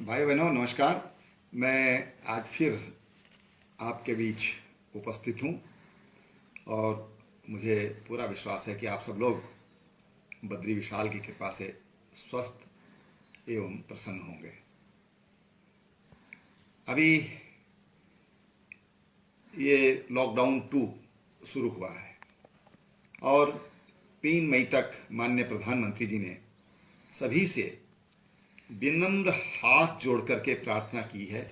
भाई बहनों नमस्कार। मैं आज फिर आपके बीच उपस्थित हूँ और मुझे पूरा विश्वास है कि आप सब लोग बद्री विशाल की कृपा से स्वस्थ एवं प्रसन्न होंगे। अभी ये लॉकडाउन 2 शुरू हुआ है और 3 मई तक माननीय प्रधानमंत्री जी ने सभी से विनम्र हाथ जोड़ करके प्रार्थना की है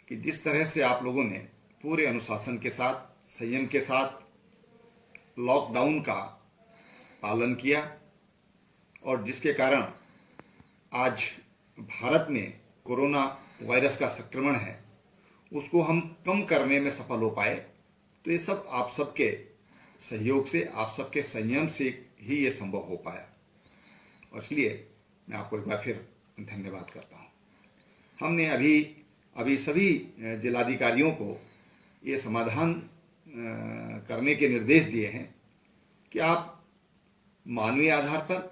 कि जिस तरह से आप लोगों ने पूरे अनुशासन के साथ, संयम के साथ लॉकडाउन का पालन किया और जिसके कारण आज भारत में कोरोना वायरस का संक्रमण है उसको हम कम करने में सफल हो पाए, तो ये सब आप सबके सहयोग से, आप सबके संयम से ही ये संभव हो पाया और इसलिए मैं आपको एक बार फिर धन्यवाद करता हूँ। हमने अभी सभी जिलाधिकारियों को ये समाधान करने के निर्देश दिए हैं कि आप मानवीय आधार पर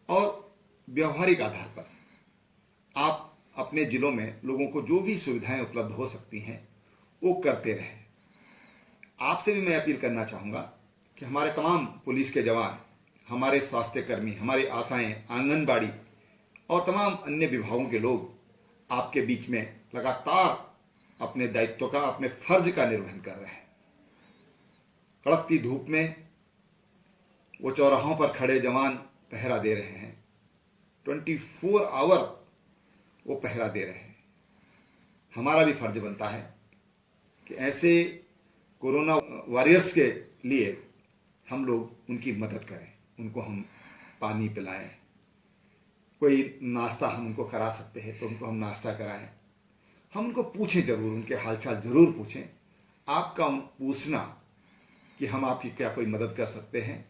और व्यवहारिक आधार पर आप अपने जिलों में लोगों को जो भी सुविधाएं उपलब्ध हो सकती हैं वो करते रहें। आपसे भी मैं अपील करना चाहूँगा कि हमारे तमाम पुलिस के जवान, हमारे स्वास्थ्य कर्मी, हमारी आशाएं, आंगनबाड़ी और तमाम अन्य विभागों के लोग आपके बीच में लगातार अपने दायित्व का, अपने फर्ज का निर्वहन कर रहे हैं। कड़कती धूप में वो चौराहों पर खड़े जवान पहरा दे रहे हैं, 24 आवर वो पहरा दे रहे हैं। हमारा भी फर्ज बनता है कि ऐसे कोरोना वॉरियर्स के लिए हम लोग उनकी मदद करें, उनको हम पानी पिलाएं, कोई नाश्ता हम उनको करा सकते हैं तो उनको हम नाश्ता कराएं, हम उनको पूछें जरूर, उनके हालचाल जरूर पूछें। आपका पूछना कि हम आपकी क्या कोई मदद कर सकते हैं,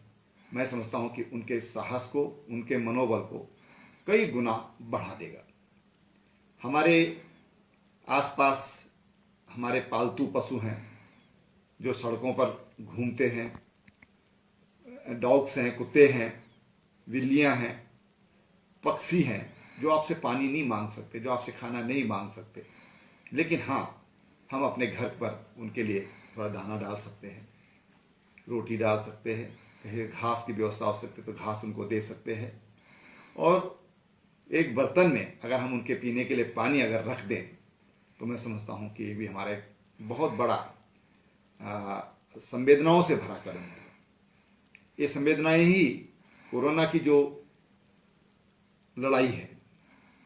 मैं समझता हूं कि उनके साहस को, उनके मनोबल को कई गुना बढ़ा देगा। हमारे आसपास हमारे पालतू पशु हैं जो सड़कों पर घूमते हैं, डॉग्स हैं, कुत्ते हैं, बिल्लियां हैं, पक्षी हैं जो आपसे पानी नहीं मांग सकते, जो आपसे खाना नहीं मांग सकते, लेकिन हाँ, हम अपने घर पर उनके लिए थोड़ा दाना डाल सकते हैं, रोटी डाल सकते हैं, कहीं घास की व्यवस्था हो सकती है तो घास उनको दे सकते हैं और एक बर्तन में अगर हम उनके पीने के लिए पानी अगर रख दें तो मैं समझता हूँ कि ये भी हमारे बहुत बड़ा संवेदनाओं से भरा कदम है। ये संवेदनाएं ही कोरोना की जो लड़ाई है,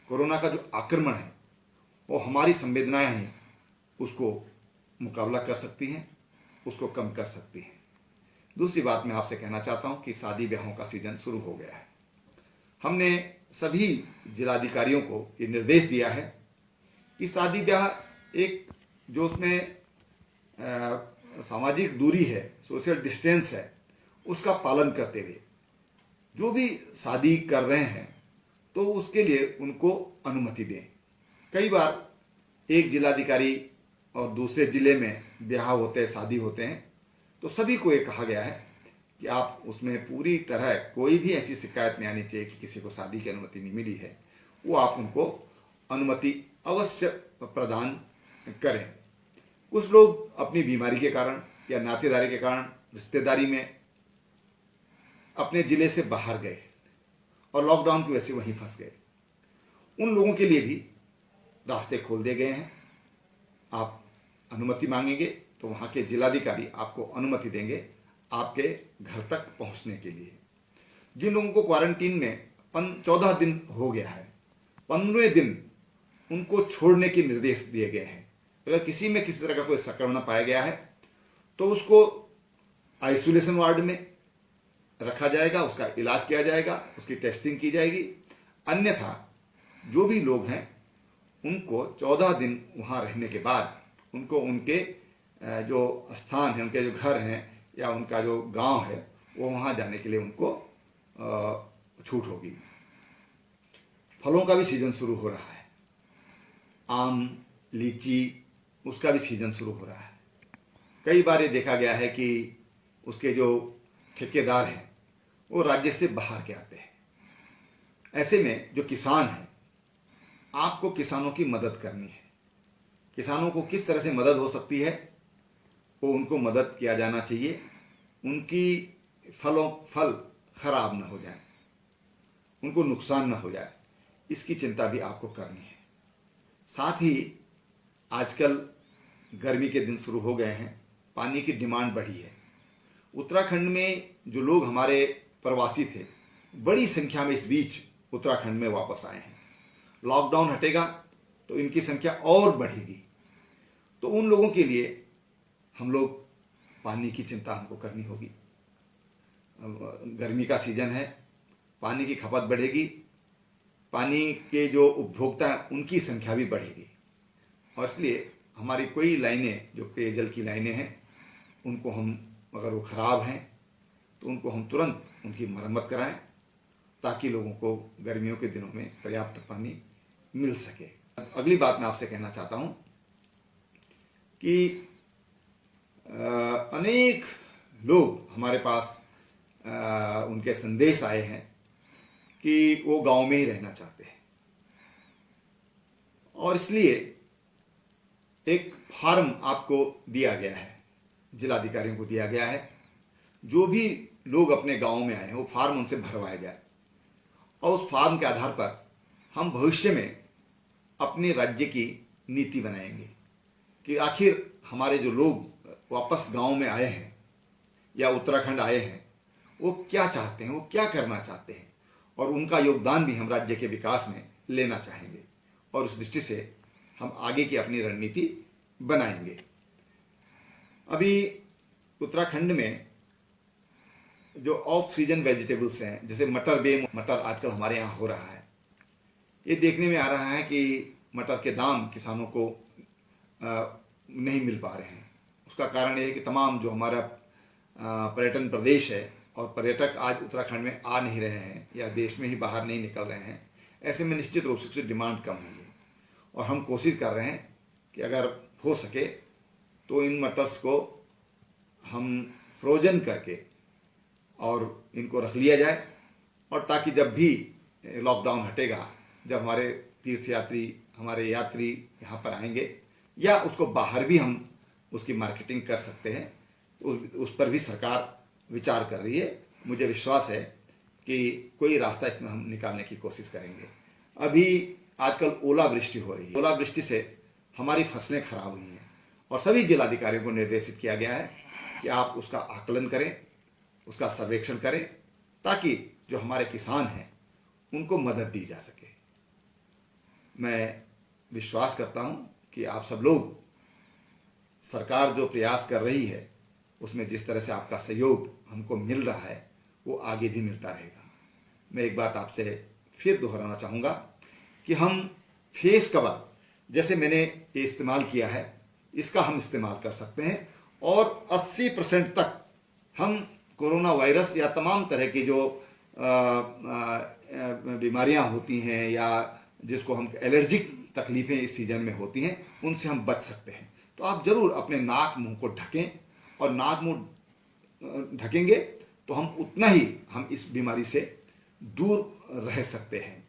कोरोना का जो आक्रमण है, वो हमारी संवेदनाएं ही उसको मुकाबला कर सकती हैं, उसको कम कर सकती हैं। दूसरी बात मैं आपसे कहना चाहता हूं कि शादी ब्याहों का सीजन शुरू हो गया है। हमने सभी जिलाधिकारियों को ये निर्देश दिया है कि शादी ब्याह एक जो उसमें सामाजिक दूरी है, सोशल डिस्टेंस है, उसका पालन करते हुए जो भी शादी कर रहे हैं तो उसके लिए उनको अनुमति दें। कई बार एक जिलाधिकारी और दूसरे जिले में ब्याह होते हैं, शादी होते हैं, तो सभी को ये कहा गया है कि आप उसमें पूरी तरह कोई भी ऐसी शिकायत नहीं आनी चाहिए कि किसी को शादी की अनुमति नहीं मिली है, वो आप उनको अनुमति अवश्य प्रदान करें। कुछ लोग अपनी बीमारी के कारण या नातेदारी के कारण, रिश्तेदारी में अपने जिले से बाहर गए और लॉकडाउन की वजह से वहीं फंस गए, उन लोगों के लिए भी रास्ते खोल दिए गए हैं। आप अनुमति मांगेंगे तो वहाँ के जिलाधिकारी आपको अनुमति देंगे आपके घर तक पहुँचने के लिए। जिन लोगों को क्वारंटीन में 14 दिन हो गया है, 15वें दिन उनको छोड़ने के निर्देश दिए गए हैं। अगर किसी में किसी तरह का कोई संक्रमण पाया गया है तो उसको आइसोलेशन वार्ड में रखा जाएगा, उसका इलाज किया जाएगा, उसकी टेस्टिंग की जाएगी। अन्यथा जो भी लोग हैं उनको 14 दिन वहाँ रहने के बाद उनको उनके जो स्थान है, उनके जो घर हैं या उनका जो गांव है, वो वहाँ जाने के लिए उनको छूट होगी। फलों का भी सीजन शुरू हो रहा है, आम, लीची, उसका भी सीजन शुरू हो रहा है। कई बार ये देखा गया है कि उसके जो ठेकेदार हैं वो राज्य से बाहर के आते हैं। ऐसे में जो किसान हैं आपको किसानों की मदद करनी है। किसानों को किस तरह से मदद हो सकती है, वो उनको मदद किया जाना चाहिए। उनकी फल खराब ना हो जाए, उनको नुकसान ना हो जाए, इसकी चिंता भी आपको करनी है। साथ ही आजकल गर्मी के दिन शुरू हो गए हैं, पानी की डिमांड बढ़ी है। उत्तराखंड में जो लोग हमारे प्रवासी थे, बड़ी संख्या में इस बीच उत्तराखंड में वापस आए हैं। लॉकडाउन हटेगा तो इनकी संख्या और बढ़ेगी। तो उन लोगों के लिए हम लोग पानी की चिंता हमको करनी होगी। गर्मी का सीजन है, पानी की खपत बढ़ेगी, पानी के जो उपभोक्ता हैं उनकी संख्या भी बढ़ेगी। और इसलिए हमारी कोई लाइनें, जो पेयजल की लाइनें हैं, उनको हम, अगर वो ख़राब हैं तो उनको हम तुरंत उनकी मरम्मत कराएं, ताकि लोगों को गर्मियों के दिनों में पर्याप्त पानी मिल सके। अगली बात मैं आपसे कहना चाहता हूं कि अनेक लोग हमारे पास उनके संदेश आए हैं कि वो गांव में ही रहना चाहते हैं, और इसलिए एक फॉर्म आपको दिया गया है, जिलाधिकारियों को दिया गया है। जो भी लोग अपने गांव में आए हैं वो फॉर्म उनसे भरवाया जाए, और उस फॉर्म के आधार पर हम भविष्य में अपने राज्य की नीति बनाएंगे कि आखिर हमारे जो लोग वापस गांव में आए हैं या उत्तराखंड आए हैं, वो क्या चाहते हैं, वो क्या करना चाहते हैं, और उनका योगदान भी हम राज्य के विकास में लेना चाहेंगे। और उस दृष्टि से हम आगे की अपनी रणनीति बनाएंगे। अभी उत्तराखंड में जो ऑफ सीजन वेजिटेबल्स हैं, जैसे मटर आजकल हमारे यहाँ हो रहा है, ये देखने में आ रहा है कि मटर के दाम किसानों को नहीं मिल पा रहे हैं। उसका कारण ये है कि तमाम जो हमारा पर्यटन प्रदेश है और पर्यटक आज उत्तराखंड में आ नहीं रहे हैं या देश में ही बाहर नहीं निकल रहे हैं, ऐसे में निश्चित रूप से डिमांड कम हुई है। और हम कोशिश कर रहे हैं कि अगर हो सके तो इन मटर्स को हम फ्रोजन करके और इनको रख लिया जाए, और ताकि जब भी लॉकडाउन हटेगा, जब हमारे तीर्थयात्री, हमारे यात्री यहाँ पर आएंगे, या उसको बाहर भी हम उसकी मार्केटिंग कर सकते हैं, तो उस पर भी सरकार विचार कर रही है। मुझे विश्वास है कि कोई रास्ता इसमें हम निकालने की कोशिश करेंगे। अभी आजकल ओलावृष्टि हो रही है, ओलावृष्टि से हमारी फसलें खराब हुई हैं, और सभी जिलाधिकारियों को निर्देशित किया गया है कि आप उसका आकलन करें, उसका सर्वेक्षण करें, ताकि जो हमारे किसान हैं उनको मदद दी जा सके। मैं विश्वास करता हूं कि आप सब लोग, सरकार जो प्रयास कर रही है उसमें जिस तरह से आपका सहयोग हमको मिल रहा है, वो आगे भी मिलता रहेगा। मैं एक बात आपसे फिर दोहराना चाहूँगा कि हम फेस कवर, जैसे मैंने ये इस्तेमाल किया है, इसका हम इस्तेमाल कर सकते हैं, और 80% तक हम कोरोना वायरस या तमाम तरह की जो बीमारियां होती हैं या जिसको हम एलर्जिक तकलीफें इस सीजन में होती हैं, उनसे हम बच सकते हैं। तो आप जरूर अपने नाक मुंह को ढकें, और नाक मुंह ढकेंगे तो हम उतना ही हम इस बीमारी से दूर रह सकते हैं।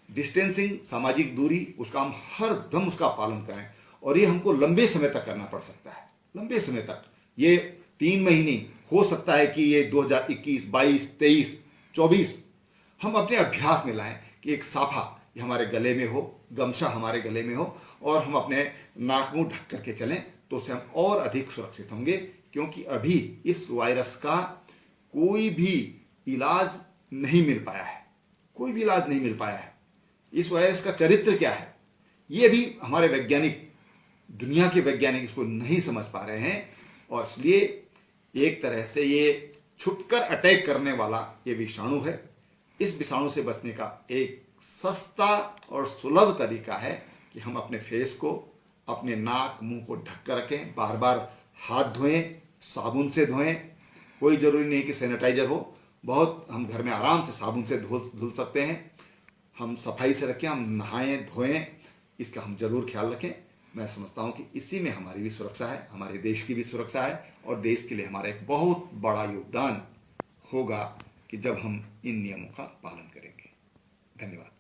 डिस्टेंसिंग, सामाजिक दूरी, उसका हम हर दम उसका पालन करें, और ये हमको लंबे समय तक करना पड़ सकता है, लंबे समय तक। ये 3 महीने हो सकता है कि ये 2021, 22, 23, 24 हम अपने अभ्यास में लाएं कि एक साफा हमारे गले में हो, गमछा हमारे गले में हो, और हम अपने नाक मुंह ढक करके चलें, तो उससे हम और अधिक सुरक्षित होंगे। क्योंकि अभी इस वायरस का कोई भी इलाज नहीं मिल पाया है, कोई भी इलाज नहीं मिल पाया है। इस वायरस का चरित्र क्या है, ये भी हमारे वैज्ञानिक, दुनिया के वैज्ञानिक इसको नहीं समझ पा रहे हैं। और इसलिए एक तरह से ये छुपकर अटैक करने वाला ये विषाणु है। इस विषाणु से बचने का एक सस्ता और सुलभ तरीका है कि हम अपने फेस को, अपने नाक मुंह को ढक कर रखें, बार बार हाथ धोएं, साबुन से धोएं। कोई ज़रूरी नहीं कि सैनिटाइजर हो, बहुत हम घर में आराम से साबुन से धुल सकते हैं। हम सफाई से रखें, हम नहाएं धोएं, इसका हम जरूर ख्याल रखें। मैं समझता हूं कि इसी में हमारी भी सुरक्षा है, हमारे देश की भी सुरक्षा है, और देश के लिए हमारा एक बहुत बड़ा योगदान होगा कि जब हम इन नियमों का पालन करेंगे। धन्यवाद।